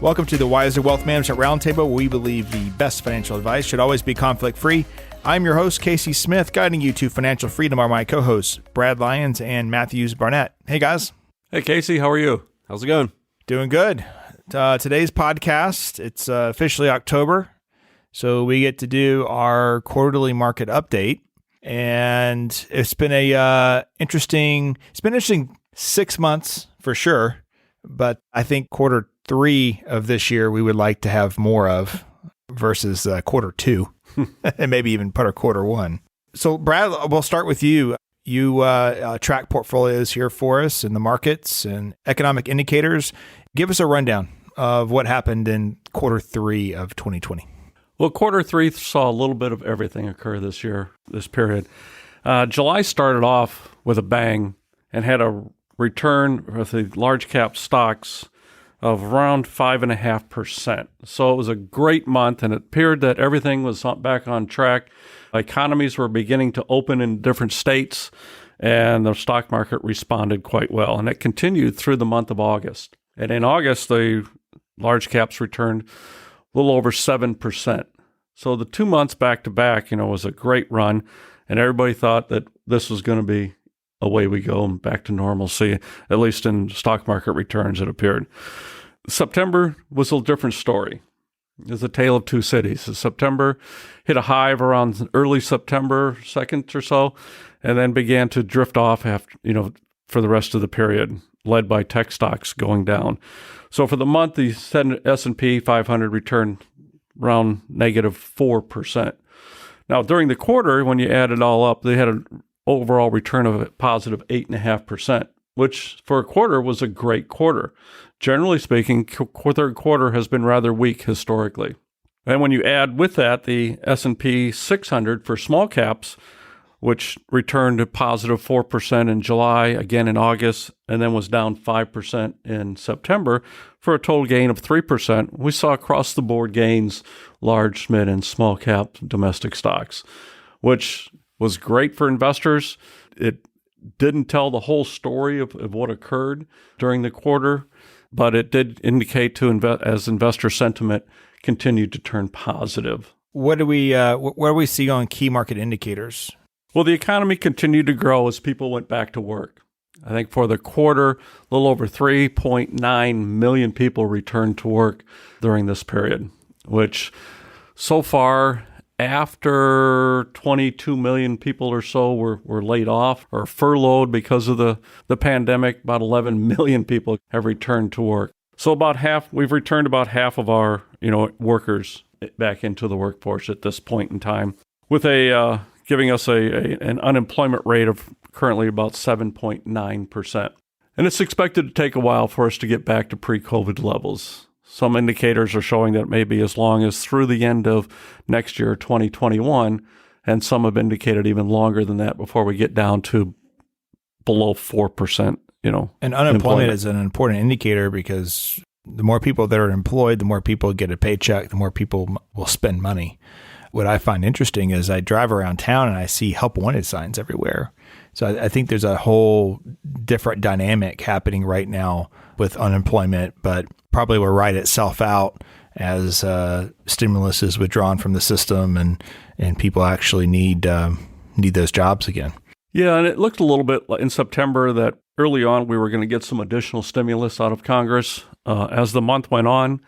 Welcome to the Wiser Wealth Management Roundtable, where we believe the best financial advice should always be conflict-free. I'm your host, Casey Smith. Guiding you to financial freedom are my co-hosts, Brad Lyons and Matthews Barnett. Hey, guys. Hey, Casey. How are you? How's it going? Doing good. Today's podcast, it's officially October, so we get to do our quarterly market update. And it's been interesting 6 months for sure, but I think quarter 3 of this year we would like to have more of versus quarter 2 and maybe even put our quarter 1. So Brad, we'll start with you. You track portfolios here for us in the markets and economic indicators. Give us a rundown of what happened in quarter 3 of 2020. Well, quarter 3 saw a little bit of everything occur this year, this period. July started off with a bang and had a return with the large cap stocks of around 5.5%. So it was a great month, and it appeared that everything was back on track. Economies were beginning to open in different states, and the stock market responded quite well. And it continued through the month of August. And in August, the large caps returned a little over 7%. So the 2 months back to back, was a great run, and everybody thought that this was going to be away we go and back to normalcy, at least in stock market returns, it appeared. September was a different story. It's a tale of two cities. September hit a high of around early September 2nd or so, and then began to drift off after, for the rest of the period, led by tech stocks going down. So for the month, the S&P 500 returned around negative 4%. Now, during the quarter, when you add it all up, they had an overall return of a positive 8.5%, which for a quarter was a great quarter. Generally speaking, third quarter has been rather weak historically. And when you add with that the S&P 600 for small caps, which returned a positive 4% in July, again in August, and then was down 5% in September for a total gain of 3%. We saw across-the-board gains, large, mid, and small cap domestic stocks, which was great for investors. It didn't tell the whole story of what occurred during the quarter, but it did indicate as investor sentiment continued to turn positive. What do we see on key market indicators? Well, the economy continued to grow as people went back to work. I think for the quarter, a little over 3.9 million people returned to work during this period, which so far, after 22 million people or so were laid off or furloughed because of the pandemic, about 11 million people have returned to work. So we've returned about half of our workers back into the workforce at this point in time, with giving us an unemployment rate of currently about 7.9%. And it's expected to take a while for us to get back to pre-COVID levels. Some indicators are showing that it may be as long as through the end of next year, 2021, and some have indicated even longer than that before we get down to below 4%, And unemployment is an important indicator because the more people that are employed, the more people get a paycheck, the more people will spend money. What I find interesting is I drive around town and I see help wanted signs everywhere. So I think there's a whole different dynamic happening right now with unemployment, but probably will ride itself out as stimulus is withdrawn from the system and people actually need those jobs again. Yeah, and it looked a little bit in September that early on we were going to get some additional stimulus out of Congress. As the month went on,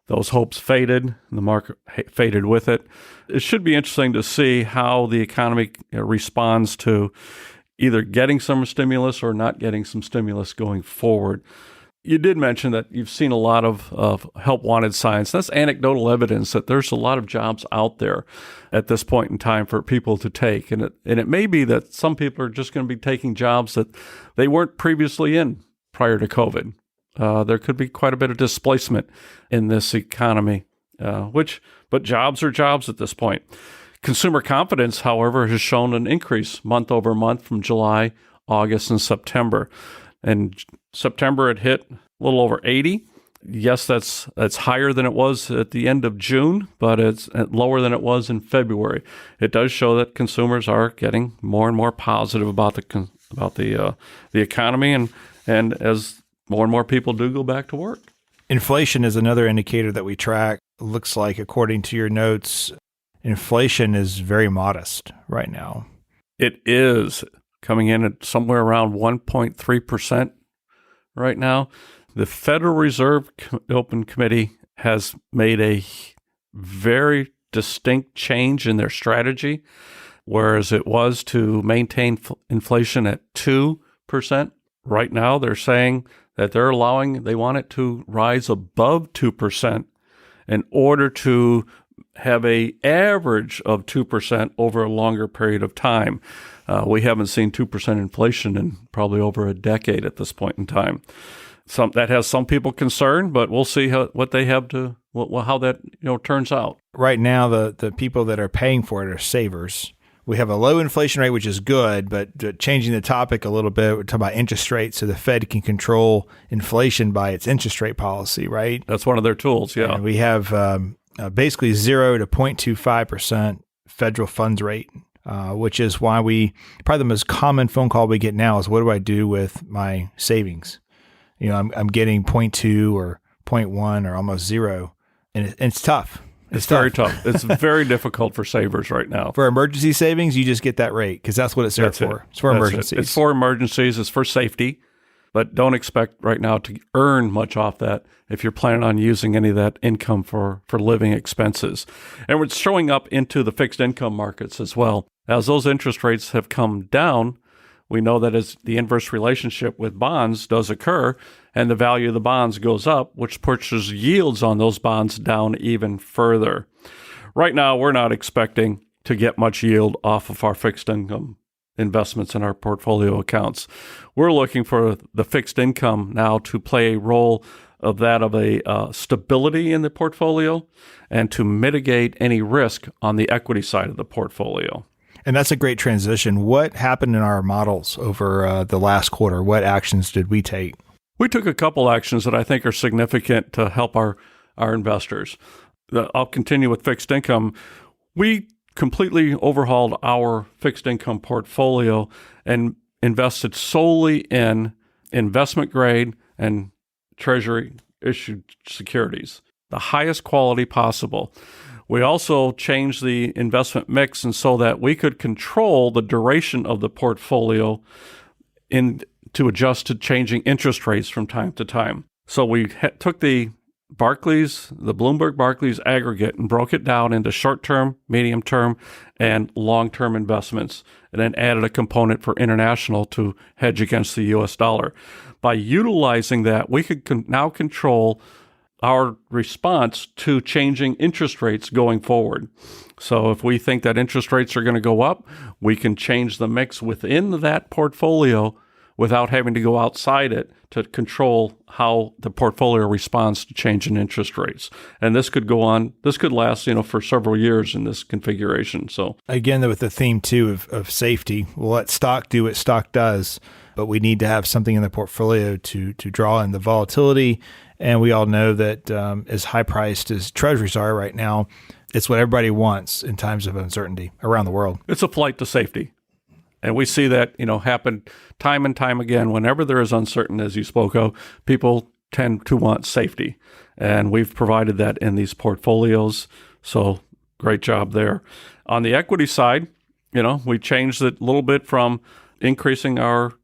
those hopes faded, and the market faded with it. It should be interesting to see how the economy responds to either getting some stimulus or not getting some stimulus going forward. You did mention that you've seen a lot of help wanted signs. That's anecdotal evidence that there's a lot of jobs out there at this point in time for people to take. And it may be that some people are just going to be taking jobs that they weren't previously in prior to COVID. There could be quite a bit of displacement in this economy, but jobs are jobs at this point. Consumer confidence, however, has shown an increase month over month from July, August, and September. And September, it hit a little over 80. Yes, that's higher than it was at the end of June, but it's lower than it was in February. It does show that consumers are getting more and more positive about the economy, and as more and more people do go back to work. Inflation is another indicator that we track. It looks like, according to your notes, inflation is very modest right now. It is coming in at somewhere around 1.3% right now. The Federal Reserve Open Committee has made a very distinct change in their strategy, whereas it was to maintain inflation at 2%. Right now, they're saying that they want it to rise above 2% in order to have an average of 2% over a longer period of time. We haven't seen 2% inflation in probably over a decade at this point in time. That has some people concerned, but we'll see how that turns out. Right now, the people that are paying for it are savers. We have a low inflation rate, which is good, but changing the topic a little bit, we're talking about interest rates, so the Fed can control inflation by its interest rate policy, right? That's one of their tools, yeah. And we have basically 0 to 0.25% federal funds rate, which is why probably the most common phone call we get now is, what do I do with my savings? I'm getting 0.2 or 0.1 or almost 0, and it's tough. It's very tough. It's very difficult for savers right now. For emergency savings, you just get that rate because that's what it's there for. It's for emergencies. It's for emergencies. It's for safety. But don't expect right now to earn much off that if you're planning on using any of that income for living expenses. And it's showing up into the fixed income markets as well. As those interest rates have come down, we know that as the inverse relationship with bonds does occur, and the value of the bonds goes up, which pushes yields on those bonds down even further. Right now, we're not expecting to get much yield off of our fixed income investments in our portfolio accounts. We're looking for the fixed income now to play a role of a stability in the portfolio and to mitigate any risk on the equity side of the portfolio. And that's a great transition. What happened in our models over the last quarter? What actions did we take? We took a couple actions that I think are significant to help our investors. I'll continue with fixed income. We completely overhauled our fixed income portfolio and invested solely in investment grade and treasury issued securities, the highest quality possible. We also changed the investment mix and so that we could control the duration of the portfolio to adjust to changing interest rates from time to time. So we took the Bloomberg Barclays aggregate and broke it down into short-term, medium-term, and long-term investments, and then added a component for international to hedge against the U.S. dollar. By utilizing that, we could now control our response to changing interest rates going forward. So if we think that interest rates are going to go up, we can change the mix within that portfolio without having to go outside it to control how the portfolio responds to change in interest rates. And this could last, for several years in this configuration. So again, with the theme too of safety, we'll let stock do what stock does, but we need to have something in the portfolio to draw in the volatility. And we all know that as high priced as treasuries are right now, it's what everybody wants in times of uncertainty around the world. It's a flight to safety. And we see that, happen time and time again. Whenever there is uncertainty, as you spoke of, people tend to want safety. And we've provided that in these portfolios. So great job there. On the equity side, we changed it a little bit from increasing our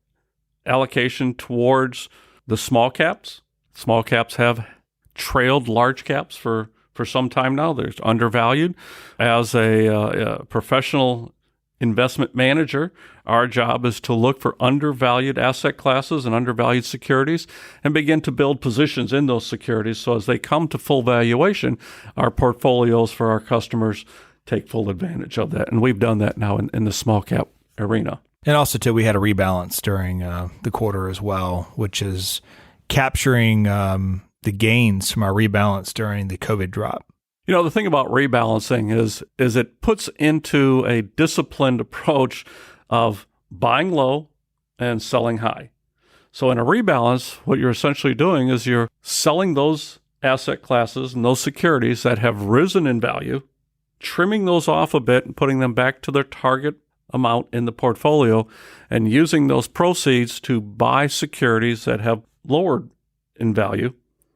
allocation towards the small caps. Small caps have trailed large caps for some time now. They're undervalued. As a professional investment manager, our job is to look for undervalued asset classes and undervalued securities and begin to build positions in those securities. So as they come to full valuation, our portfolios for our customers take full advantage of that. And we've done that now in the small cap arena. And also, too, we had a rebalance during the quarter as well, which is capturing the gains from our rebalance during the COVID drop. The thing about rebalancing is it puts into a disciplined approach of buying low and selling high. So in a rebalance, what you're essentially doing is you're selling those asset classes and those securities that have risen in value, trimming those off a bit and putting them back to their target amount in the portfolio, and using those proceeds to buy securities that have lowered in value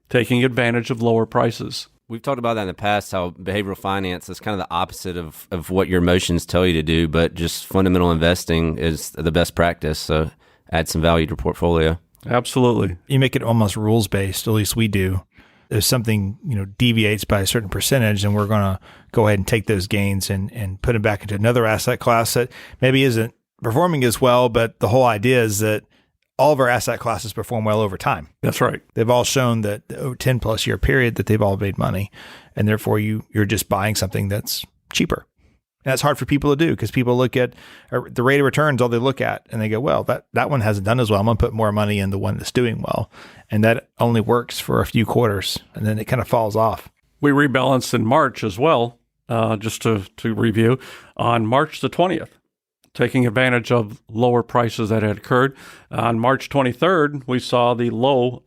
taking advantage of lower prices. We've talked about that in the past, how behavioral finance is kind of the opposite of what your emotions tell you to do, but just fundamental investing is the best practice. So add some value to your portfolio. Absolutely. You make it almost rules-based, at least we do. If something, deviates by a certain percentage, then we're going to go ahead and take those gains and put them back into another asset class that maybe isn't performing as well, but the whole idea is that all of our asset classes perform well over time. That's right. They've all shown that over 10 plus year period that they've all made money. And therefore you're just buying something that's cheaper. And that's hard for people to do because people look at the rate of returns, all they look at, and they go, well, that one hasn't done as well. I'm going to put more money in the one that's doing well. And that only works for a few quarters. And then it kind of falls off. We rebalanced in March as well, just to review, on March the 20th. Taking advantage of lower prices that had occurred. On March 23rd, we saw the low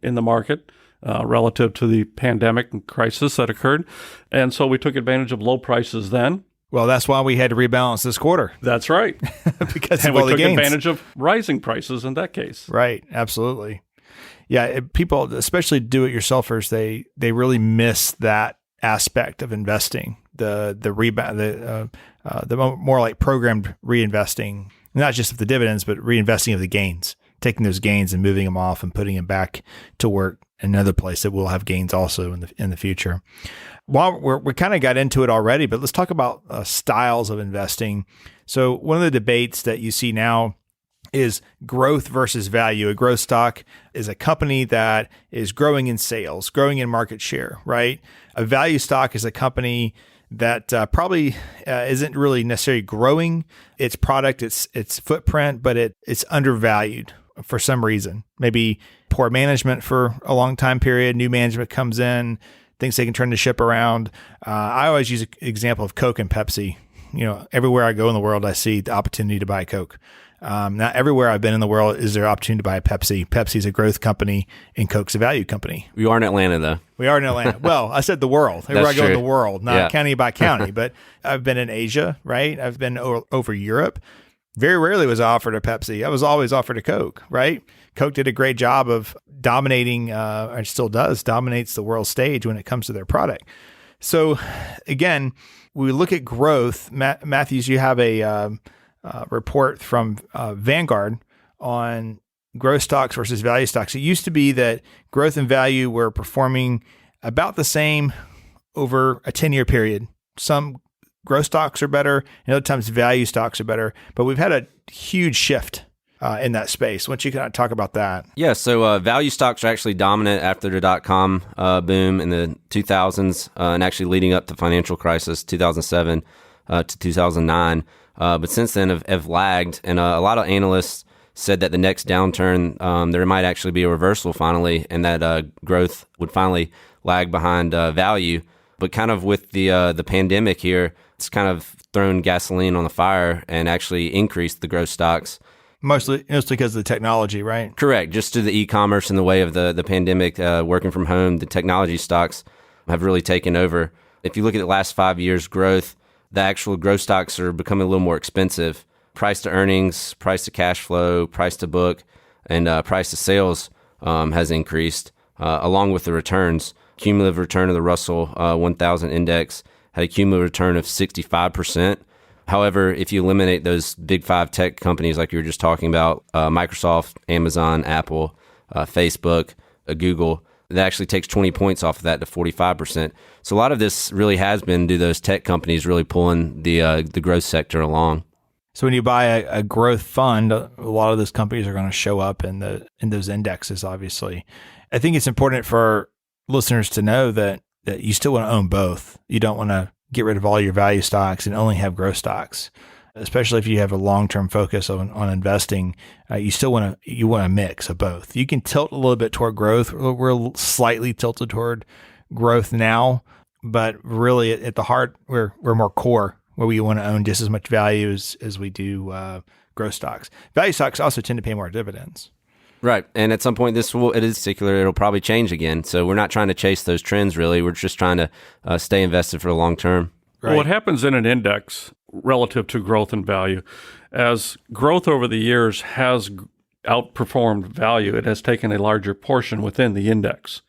in the market relative to the pandemic and crisis that occurred. And so we took advantage of low prices then. Well, that's why we had to rebalance this quarter. That's right. Because and of all we the took gains. advantage of rising prices in that case. Right. Absolutely. Yeah. People, especially do-it-yourselfers, they really miss that aspect of investing. The more like programmed reinvesting, not just of the dividends, but reinvesting of the gains, taking those gains and moving them off and putting them back to work in another place that will have gains also in the future. Well, we kind of got into it already, but let's talk about styles of investing. So one of the debates that you see now is growth versus value. A growth stock is a company that is growing in sales, growing in market share, right? A value stock is a company that probably isn't really necessarily growing its product, its footprint, but it's undervalued for some reason. Maybe poor management for a long time period, new management comes in, thinks they can turn the ship around. I always use an example of Coke and Pepsi. Everywhere I go in the world, I see the opportunity to buy Coke. Not everywhere I've been in the world is there opportunity to buy a Pepsi. Pepsi's a growth company and Coke's a value company. We are in Atlanta, though. We are in Atlanta. Well, I said the world. Everywhere I go in the world, not county by county. But I've been in Asia, right? I've been over Europe. Very rarely was I offered a Pepsi. I was always offered a Coke, right? Coke did a great job of dominating, and still dominates the world stage when it comes to their product. So again, we look at growth. Matthews, you have a report from Vanguard on growth stocks versus value stocks. It used to be that growth and value were performing about the same over a 10-year period. Some growth stocks are better, and other times value stocks are better. But we've had a huge shift in that space. Why don't you kind of talk about that? Yeah, so value stocks are actually dominant after the dot-com boom in the 2000s and actually leading up to financial crisis, 2007 to 2009. But since then have lagged, and a lot of analysts said that the next downturn, there might actually be a reversal finally, and that growth would finally lag behind value. But kind of with the pandemic here, it's kind of thrown gasoline on the fire and actually increased the growth stocks. Mostly because of the technology, right? Correct. Just to the e-commerce and the way of the pandemic, working from home, the technology stocks have really taken over. If you look at the last 5 years' growth, the actual growth stocks are becoming a little more expensive. Price to earnings, price to cash flow, price to book, and price to sales has increased, along with the returns. Cumulative return of the Russell 1000 index had a cumulative return of 65%. However, if you eliminate those big five tech companies like you were just talking about, Microsoft, Amazon, Apple, Facebook, Google, that actually takes 20 points off of that to 45%. So a lot of this really has been due to those tech companies really pulling the growth sector along. So when you buy a growth fund, a lot of those companies are going to show up in those indexes, obviously. I think it's important for listeners to know that you still want to own both. You don't want to get rid of all your value stocks and only have growth stocks, especially if you have a long-term focus on investing. You still want a mix of both. You can tilt a little bit toward growth. We're slightly tilted toward growth now, but really at the heart, we're more core, where we want to own just as much value as we do growth stocks. Value stocks also tend to pay more dividends. Right. And at some point, it is secular. It'll probably change again. So we're not trying to chase those trends, really. We're just trying to stay invested for the long term. Right. Well, what happens in an index relative to growth and value, as growth over the years has outperformed value, it has taken a larger portion within the index.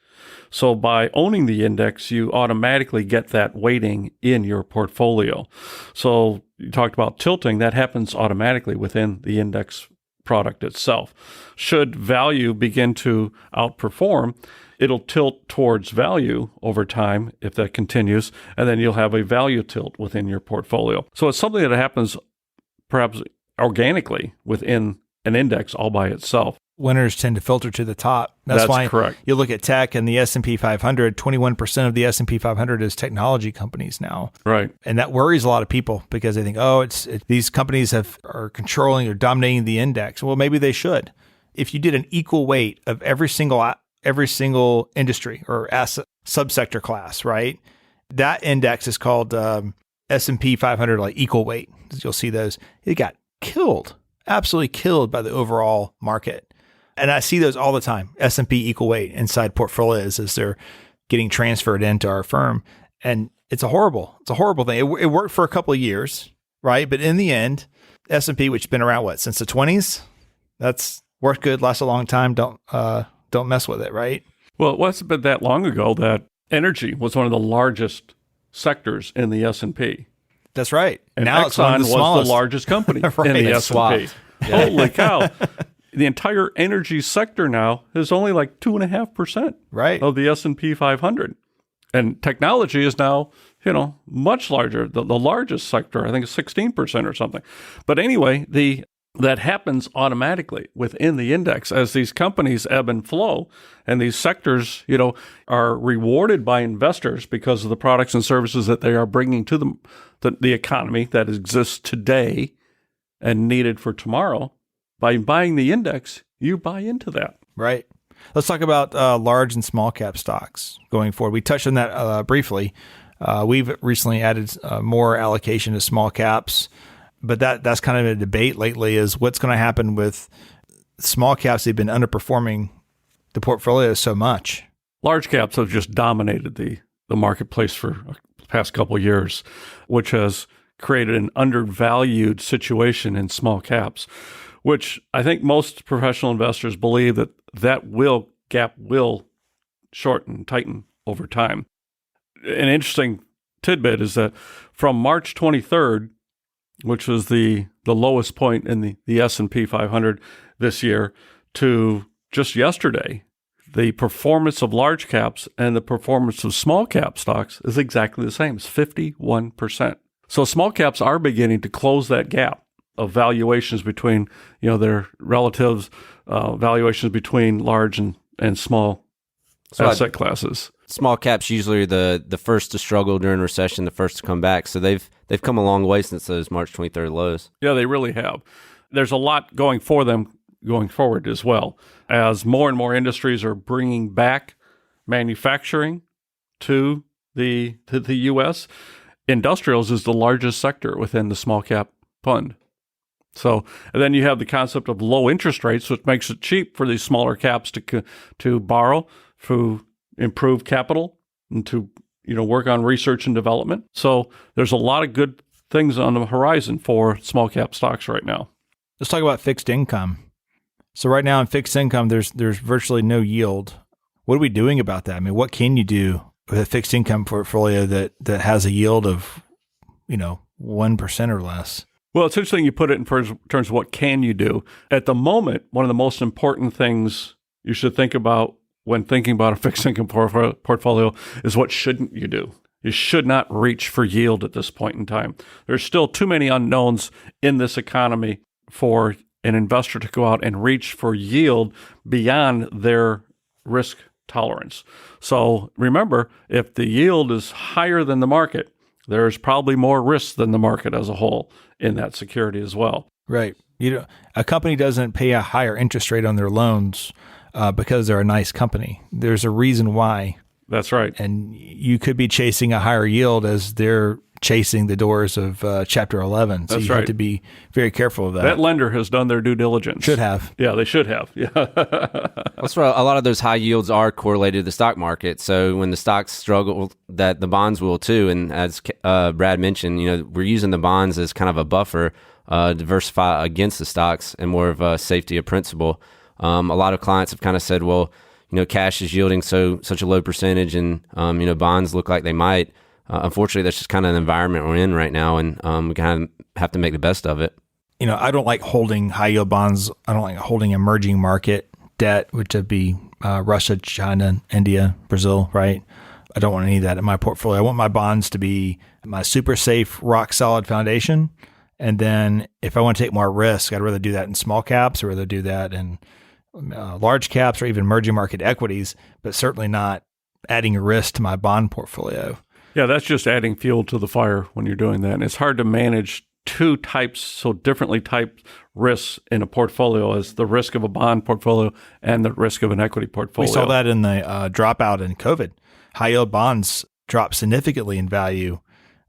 So by owning the index, you automatically get that weighting in your portfolio. So you talked about tilting. That happens automatically within the index product itself. Should value begin to outperform, it'll tilt towards value over time if that continues, and then you'll have a value tilt within your portfolio. So it's something that happens perhaps organically within an index all by itself. Winners tend to filter to the top. That's why correct. You look at tech and the S&P 500, 21% of the S&P 500 is technology companies now. Right. And that worries a lot of people because they think, these companies are controlling or dominating the index. Well, maybe they should. If you did an equal weight of every single industry or asset subsector class, right? That index is called S&P 500, like equal weight. You'll see those. It got killed, absolutely killed by the overall market. And I see those all the time, S&P equal weight inside portfolios as they're getting transferred into our firm. And it's a horrible thing. It worked for a couple of years, right? But in the end, S&P, which has been around, since the 20s? That's worked good, lasts a long time. Don't mess with it, right? Well, it wasn't been that long ago that energy was one of the largest sectors in the S&P. That's right. And now Exxon it's one of the smallest. was the largest company Right. in the It's S&P. swapped. Holy cow. The entire energy sector now is only like 2.5% Right. of the S&P 500. And technology is now, much larger. The largest sector, I think, is 16% or something. But anyway, that happens automatically within the index as these companies ebb and flow, and these sectors, are rewarded by investors because of the products and services that they are bringing to the economy that exists today and needed for tomorrow. By buying the index, you buy into that. Right. Let's talk about large and small cap stocks going forward. We touched on that briefly. We've recently added more allocation to small caps. But that's kind of a debate lately is what's going to happen with small caps. They've been underperforming the portfolio so much. Large caps have just dominated the marketplace for the past couple of years, which has created an undervalued situation in small caps, which I think most professional investors believe that gap will shorten, tighten over time. An interesting tidbit is that from March 23rd, which was the lowest point in the S&P 500 this year, to just yesterday, the performance of large caps and the performance of small cap stocks is exactly the same. It's 51%. So small caps are beginning to close that gap of valuations between, their relatives, valuations between large and small asset classes. Small caps usually are the first to struggle during recession, the first to come back. So they've come a long way since those March 23rd lows. Yeah, they really have. There's a lot going for them going forward as well, as more and more industries are bringing back manufacturing to the U.S. Industrials is the largest sector within the small cap fund. So, and then you have the concept of low interest rates, which makes it cheap for these smaller caps to borrow, to improve capital, and to work on research and development. So there's a lot of good things on the horizon for small cap stocks right now. Let's talk about fixed income. So right now in fixed income, there's virtually no yield. What are we doing about that? I mean, what can you do with a fixed income portfolio that has a yield of 1% or less? Well, it's interesting you put it in terms of what can you do. At the moment, one of the most important things you should think about when thinking about a fixed income portfolio is what shouldn't you do. You should not reach for yield at this point in time. There's still too many unknowns in this economy for an investor to go out and reach for yield beyond their risk tolerance. So remember, if the yield is higher than the market, there's probably more risk than the market as a whole in that security as well. Right. A company doesn't pay a higher interest rate on their loans because they're a nice company. There's a reason why. That's right. And you could be chasing a higher yield as they're chasing the doors of Chapter 11. So That's you right. have to be very careful of that. That lender has done their due diligence. Should have. Yeah, they should have. Yeah. That's where a lot of those high yields are correlated to the stock market. So when the stocks struggle, that the bonds will too. And as Brad mentioned, we're using the bonds as kind of a buffer, diversify against the stocks and more of a safety of principle. A lot of clients have kind of said, well, cash is yielding such a low percentage, and bonds look like they might. Unfortunately, that's just kind of the environment we're in right now, and we kind of have to make the best of it. I don't like holding high yield bonds. I don't like holding emerging market debt, which would be Russia, China, India, Brazil, right? I don't want any of that in my portfolio. I want my bonds to be my super safe, rock solid foundation. And then if I want to take more risk, I'd rather do that in small caps, or rather do that in large caps, or even emerging market equities, but certainly not adding risk to my bond portfolio. Yeah, that's just adding fuel to the fire when you're doing that. And it's hard to manage two types, so differently typed risks in a portfolio, as the risk of a bond portfolio and the risk of an equity portfolio. We saw that in the dropout in COVID. High yield bonds dropped significantly in value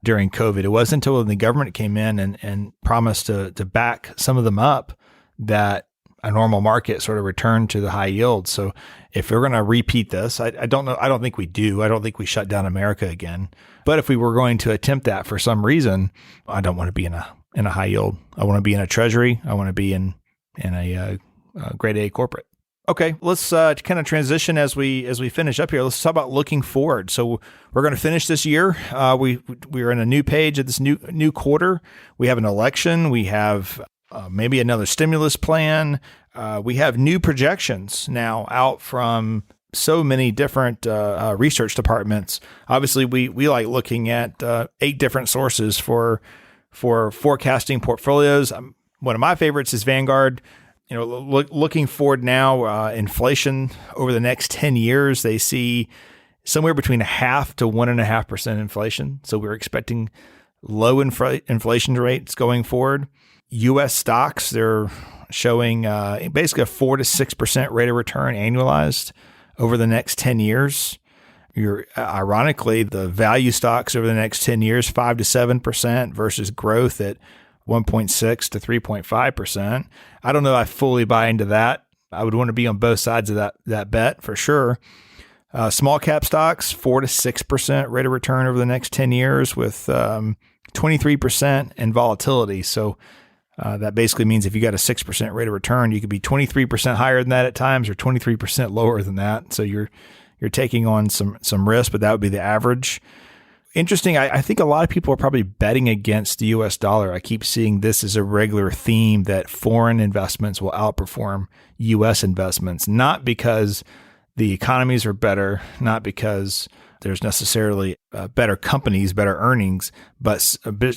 during COVID. It wasn't until the government came in and promised to back some of them up that a normal market sort of returned to the high yield. So if we're going to repeat this, I don't know. I don't think we do. I don't think we shut down America again. But if we were going to attempt that for some reason, I don't want to be in a high yield. I want to be in a treasury. I want to be in a grade A corporate. Okay, let's kind of transition as we finish up here. Let's talk about looking forward. So we're going to finish this year. We're in a new page of this new quarter. We have an election. We have maybe another stimulus plan. We have new projections now out from so many different research departments. Obviously, we like looking at 8 different sources for forecasting portfolios. One of my favorites is Vanguard. Looking forward now, inflation over the next 10 years, they see somewhere between 0.5% to 1.5% inflation. So we're expecting low inflation rates going forward. U.S. stocks, they're showing basically a 4 to 6% rate of return annualized over the next 10 years. Ironically, the value stocks over the next 10 years, 5 to 7% versus growth at 1.6 to 3.5%. I don't know if I fully buy into that. I would want to be on both sides of that bet for sure. Small cap stocks, 4 to 6% rate of return over the next 10 years with 23% in volatility. So that basically means if you got a 6% rate of return, you could be 23% higher than that at times, or 23% lower than that. So you're taking on some risk, but that would be the average. Interesting. I think a lot of people are probably betting against the U.S. dollar. I keep seeing this as a regular theme that foreign investments will outperform U.S. investments, not because the economies are better, not because there's necessarily better companies, better earnings, but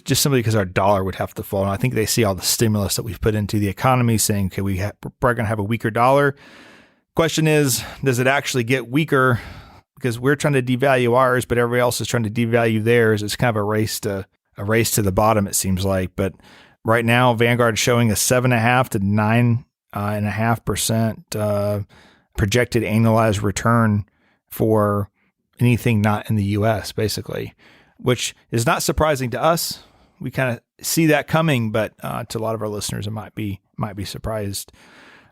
just simply because our dollar would have to fall. And I think they see all the stimulus that we've put into the economy saying, okay, we're probably going to have a weaker dollar. Question is, does it actually get weaker? Because we're trying to devalue ours, but everybody else is trying to devalue theirs. It's kind of a race to the bottom, it seems like. But right now, Vanguard is showing a 7.5 to 9.5% projected annualized return for anything not in the U.S., basically, which is not surprising to us. We kind of see that coming, but to a lot of our listeners, it might be surprised.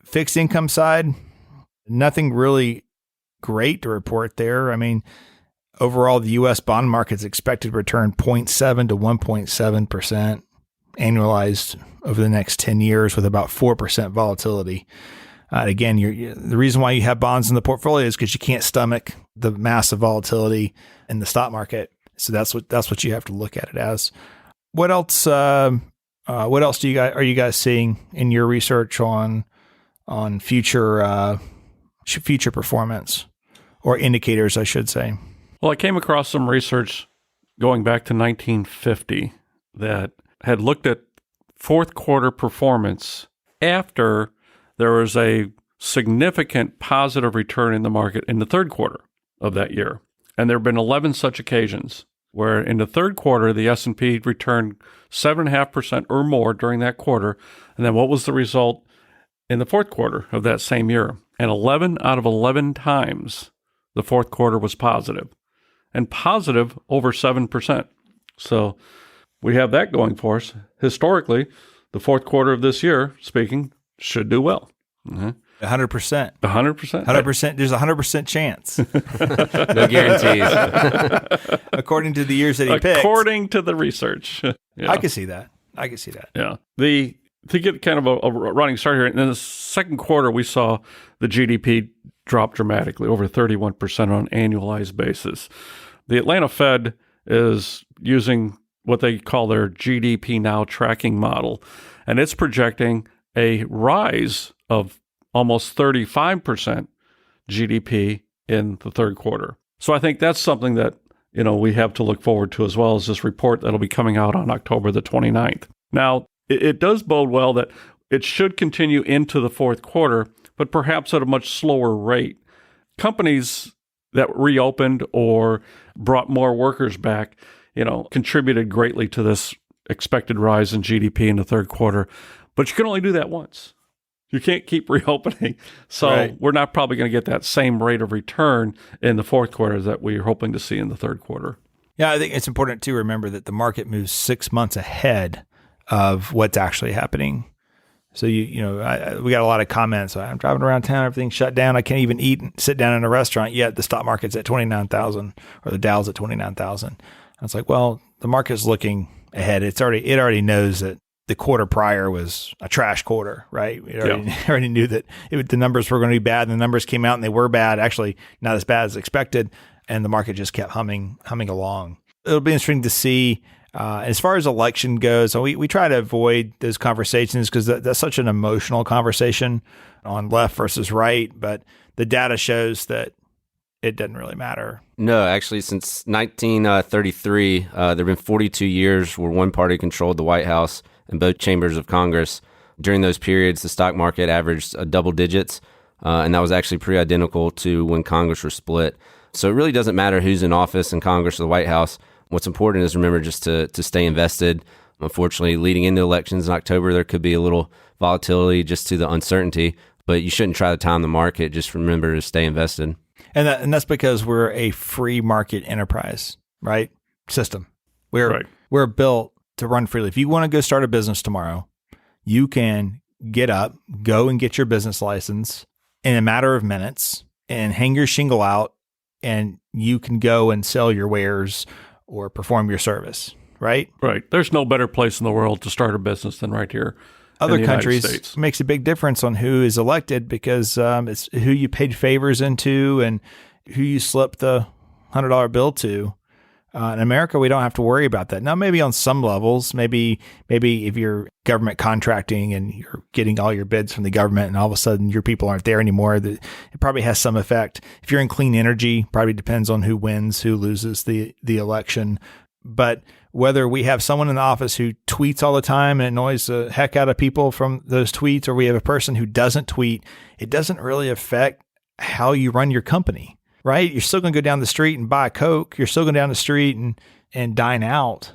Fixed income side, nothing really great to report there. I mean, overall, the U.S. bond market's expected to return 0.7 to 1.7% annualized over the next 10 years with about 4% volatility. Again, the reason why you have bonds in the portfolio is because you can't stomach the massive volatility in the stock market. So that's what you have to look at it as. What else? What else are you guys seeing in your research on future performance, or indicators, I should say? Well, I came across some research going back to 1950 that had looked at fourth quarter performance after there was a significant positive return in the market in the third quarter of that year. And there have been 11 such occasions where in the third quarter, the S&P returned 7.5% or more during that quarter. And then what was the result in the fourth quarter of that same year? And 11 out of 11 times, the fourth quarter was positive, and positive over 7%. So we have that going for us. Historically, the fourth quarter of this year, should do well. 100%. 100%. 100%. There's a 100% chance. No guarantees. According to the years that he picked. According to the research. Yeah. I can see that. Yeah. To get kind of a running start here, in the second quarter, we saw the GDP dropped dramatically, over 31% on an annualized basis. The Atlanta Fed is using what they call their GDP Now tracking model, and it's projecting a rise of almost 35% GDP in the third quarter. So I think that's something that, we have to look forward to, as well as this report that'll be coming out on October the 29th. Now, it does bode well that it should continue into the fourth quarter, but perhaps at a much slower rate. Companies that reopened or brought more workers back, contributed greatly to this expected rise in GDP in the third quarter. But you can only do that once. You can't keep reopening. So Right. We're not probably going to get that same rate of return in the fourth quarter that we're hoping to see in the third quarter. Yeah, I think it's important to remember that the market moves 6 months ahead of what's actually happening. So we got a lot of comments. I'm driving around town, everything's shut down. I can't even eat and sit down in a restaurant yet. The stock market's at 29,000 or the Dow's at 29,000. It's like, well, the market's looking ahead. It already knows that the quarter prior was a trash quarter, right? It already knew that the numbers were going to be bad, and the numbers came out and they were bad, actually not as bad as expected, and the market just kept humming along. It'll be interesting to see. As far as election goes, we try to avoid those conversations because that's such an emotional conversation on left versus right, but the data shows that it doesn't really matter. No, actually, since 1933, there have been 42 years where one party controlled the White House and both chambers of Congress. During those periods, the stock market averaged double digits, and that was actually pretty identical to when Congress was split. So it really doesn't matter who's in office in Congress or the White House. What's important is remember just to stay invested. Unfortunately, leading into elections in October, there could be a little volatility just to the uncertainty, but you shouldn't try to time the market. Just remember to stay invested. And that's because we're a free market enterprise, right? System. We're built to run freely. If you want to go start a business tomorrow, you can get up, go and get your business license in a matter of minutes and hang your shingle out, and you can go and sell your wares or perform your service, right? Right. There's no better place in the world to start a business than right here. Other countries makes a big difference on who is elected because it's who you paid favors into and who you slip the $100 bill to. In America, we don't have to worry about that. Now, maybe on some levels, maybe if you're government contracting and you're getting all your bids from the government and all of a sudden your people aren't there anymore, it probably has some effect. If you're in clean energy, probably depends on who wins, who loses the election. But whether we have someone in the office who tweets all the time and annoys the heck out of people from those tweets, or we have a person who doesn't tweet, it doesn't really affect how you run your company, right? You're still going to go down the street and buy a Coke. You're still going down the street and dine out,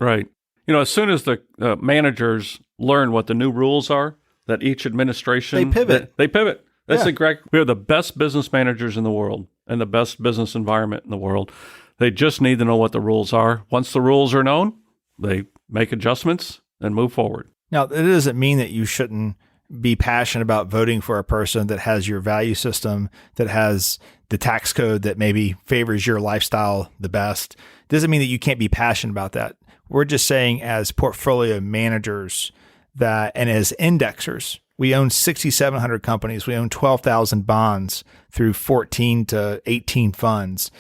Right. As soon as the managers learn what the new rules are, that each administration... They pivot. That's correct. We are the best business managers in the world and the best business environment in the world. They just need to know what the rules are. Once the rules are known, they make adjustments and move forward. Now, it doesn't mean that you shouldn't be passionate about voting for a person that has your value system, that has the tax code that maybe favors your lifestyle the best. It doesn't mean that you can't be passionate about that. We're just saying as portfolio managers and as indexers, we own 6,700 companies. We own 12,000 bonds through 14 to 18 funds.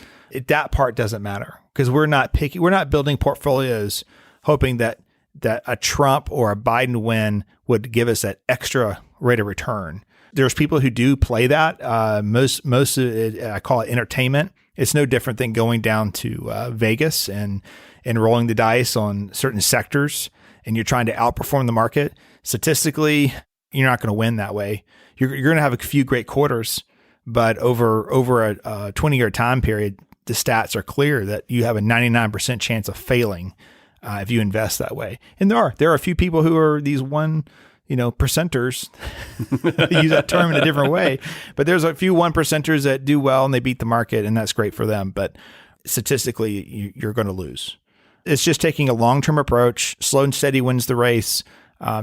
That part doesn't matter because we're not picky. We're not building portfolios hoping that a Trump or a Biden win would give us that extra rate of return. There's people who do play that. Most of it, I call it entertainment. It's no different than going down to Vegas and rolling the dice on certain sectors, and you're trying to outperform the market. Statistically, you're not going to win that way. You're going to have a few great quarters, but over a 20-year time period, the stats are clear that you have a 99% chance of failing if you invest that way. And there are a few people who are these percenters. Use that term in a different way, but there's a few 1%ers that do well and they beat the market, and that's great for them. But statistically, you're going to lose. It's just taking a long-term approach. Slow and steady wins the race.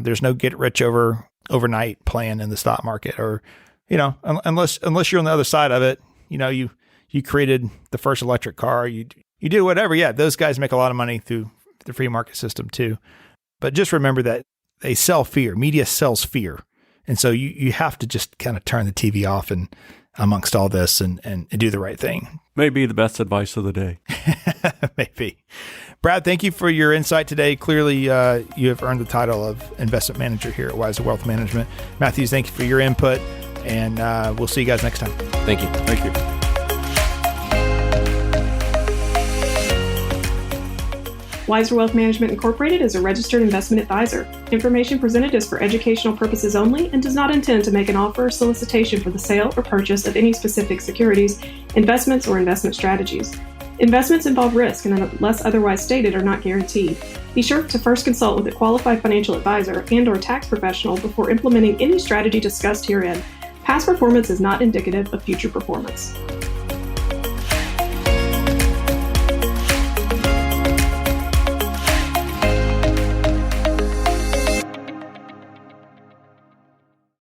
There's no get rich overnight plan in the stock market, or unless you're on the other side of it. You created the first electric car. You did whatever. Yeah, those guys make a lot of money through the free market system too. But just remember that they sell fear. Media sells fear. And so you have to just kind of turn the TV off and amongst all this and do the right thing. Maybe the best advice of the day. Maybe. Brad, thank you for your insight today. Clearly, you have earned the title of investment manager here at Wiser Wealth Management. Matthews, thank you for your input, and we'll see you guys next time. Thank you. Thank you. Wiser Wealth Management Incorporated is a registered investment advisor. Information presented is for educational purposes only and does not intend to make an offer or solicitation for the sale or purchase of any specific securities, investments, or investment strategies. Investments involve risk and, unless otherwise stated, are not guaranteed. Be sure to first consult with a qualified financial advisor and/or tax professional before implementing any strategy discussed herein. Past performance is not indicative of future performance.